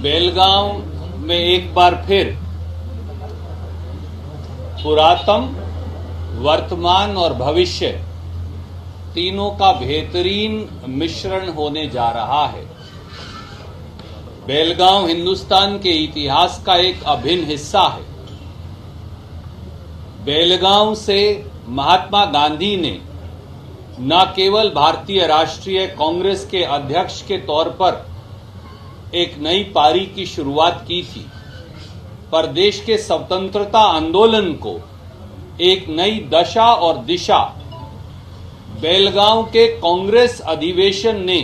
बेलगांव में एक बार फिर पुरातन, वर्तमान और भविष्य तीनों का बेहतरीन मिश्रण होने जा रहा है। बेलगांव हिंदुस्तान के इतिहास का एक अभिन्न हिस्सा है। बेलगांव से महात्मा गांधी ने न केवल भारतीय राष्ट्रीय कांग्रेस के अध्यक्ष के तौर पर एक नई पारी की शुरुआत की थी, पर देश के स्वतंत्रता आंदोलन को एक नई दशा और दिशा बेलगांव के कांग्रेस अधिवेशन ने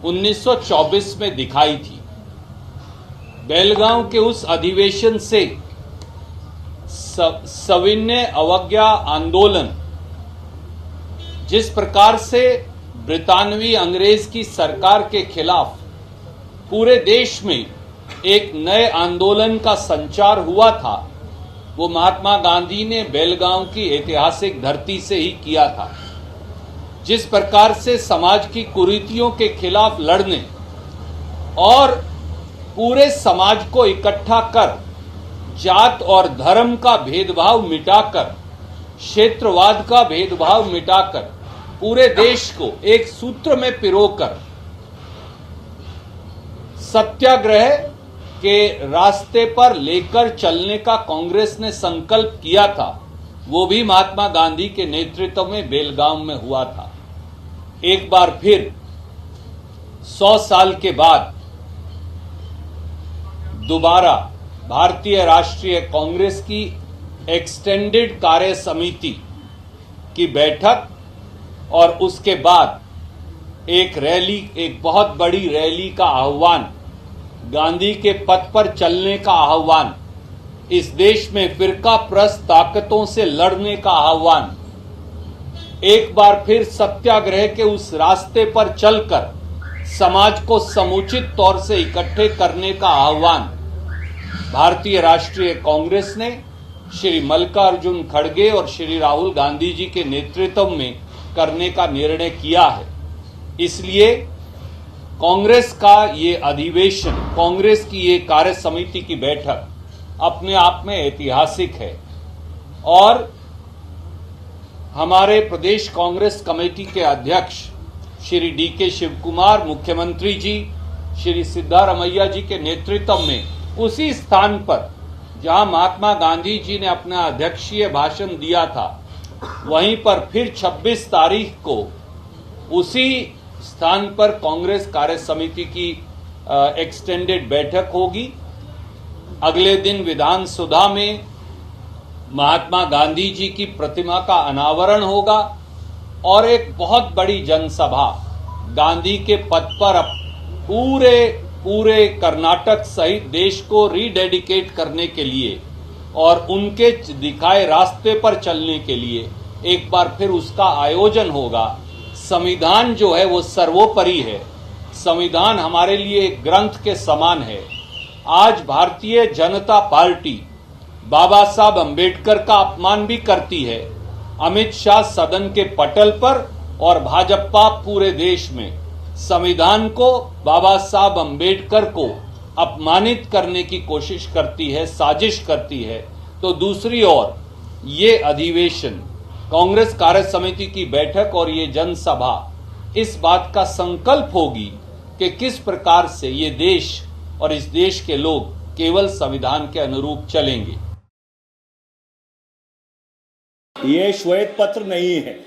1924 में दिखाई थी। बेलगांव के उस अधिवेशन से सविनय अवज्ञा आंदोलन, जिस प्रकार से ब्रितानवी अंग्रेज की सरकार के खिलाफ पूरे देश में एक नए आंदोलन का संचार हुआ था, वो महात्मा गांधी ने बेलगांव की ऐतिहासिक धरती से ही किया था। जिस प्रकार से समाज की कुरीतियों के खिलाफ लड़ने और पूरे समाज को इकट्ठा कर जात और धर्म का भेदभाव मिटाकर, क्षेत्रवाद का भेदभाव मिटाकर पूरे देश को एक सूत्र में पिरोकर सत्याग्रह के रास्ते पर लेकर चलने का कांग्रेस ने संकल्प किया था, वो भी महात्मा गांधी के नेतृत्व में बेलगांव में हुआ था। एक बार फिर 100 साल के बाद दोबारा भारतीय राष्ट्रीय कांग्रेस की एक्सटेंडेड कार्य समिति की बैठक और उसके बाद एक रैली, एक बहुत बड़ी रैली का आह्वान, गांधी के पथ पर चलने का आह्वान, इस देश में फिरका प्रस्त ताकतों से लड़ने का आह्वान, एक बार फिर सत्याग्रह के उस रास्ते पर चलकर समाज को समुचित तौर से इकट्ठे करने का आह्वान भारतीय राष्ट्रीय कांग्रेस ने श्री मल्लिकार्जुन खड़गे और श्री राहुल गांधी जी के नेतृत्व में करने का निर्णय किया है। इसलिए कांग्रेस का ये अधिवेशन, कांग्रेस की ये कार्य समिति की बैठक अपने आप में ऐतिहासिक है और हमारे प्रदेश कांग्रेस कमेटी के अध्यक्ष श्री डी.के. शिवकुमार, मुख्यमंत्री जी श्री सिद्धारमैया जी के नेतृत्व में उसी स्थान पर जहां महात्मा गांधी जी ने अपना अध्यक्षीय भाषण दिया था, वहीं पर फिर 26 तारीख को उसी स्थान पर कांग्रेस कार्य समिति की एक्सटेंडेड बैठक होगी। अगले दिन विधानसभा में महात्मा गांधी जी की प्रतिमा का अनावरण होगा और एक बहुत बड़ी जनसभा गांधी के पथ पर पूरे कर्नाटक सहित देश को रीडेडिकेट करने के लिए और उनके दिखाए रास्ते पर चलने के लिए एक बार फिर उसका आयोजन होगा। संविधान जो है वो सर्वोपरि है। संविधान हमारे लिए एक ग्रंथ के समान है। आज भारतीय जनता पार्टी बाबा साहब अंबेडकर का अपमान भी करती है। अमित शाह सदन के पटल पर और भाजपा पूरे देश में संविधान को, बाबा साहब अंबेडकर को अपमानित करने की कोशिश करती है, साजिश करती है। तो दूसरी ओर ये अधिवेशन, कांग्रेस कार्य समिति की बैठक और ये जनसभा इस बात का संकल्प होगी कि किस प्रकार से ये देश और इस देश के लोग केवल संविधान के अनुरूप चलेंगे। ये श्वेत पत्र नहीं है।